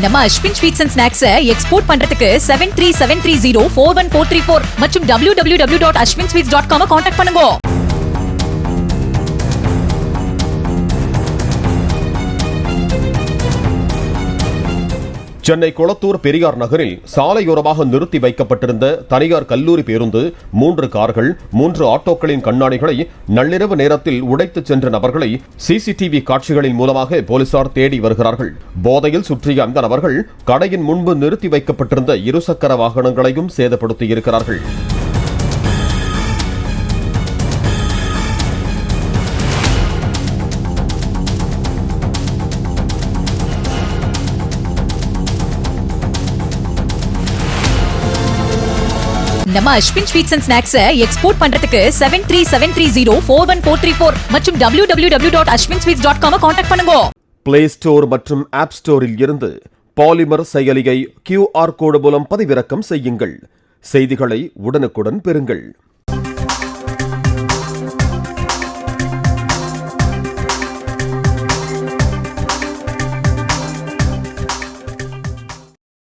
நம்ம Ashwin sweets and snacks export பண்றதுக்கு 7373041434 மற்றும் www.ashwinsweets.com கான்டாக்ட் பண்ணுங்க. சென்னை கொளத்தூர் பெரியார் நகரில் சாலையோரமாக நிறுத்தி வைக்கப்பட்டிருந்த தனியார் கல்லூரி பேருந்து, 3 கார்கள், 3 ஆட்டோக்களின் கண்ணாடிகளை நள்ளிரவு நேரத்தில் உடைத்துச் சென்ற நபர்களை சிசிடிவி காட்சிகளின் மூலமாக போலீசார் தேடி வருகிறார்கள். போதையில் சுற்றிய அந்த நபர்கள் கடையின் முன்பு நிறுத்தி வைக்கப்பட்டிருந்த இருசக்கர வாகனங்களையும் சேதப்படுத்தியிருக்கிறார்கள். நம்ம Ashwin sweets and snacks export பண்றதுக்கு 7373041434 மற்றும் www.ashwinsweets.com கான்டாக்ட் பண்ணுங்க. பிளே ஸ்டோர் மற்றும் ஆப் ஸ்டோரில் இருந்து பாலிமர் செயலியை QR கோடு மூலம் பதிவிறக்கம் செய்யுங்கள். செய்திகளை உடனுக்குடன் பெறுங்கள்.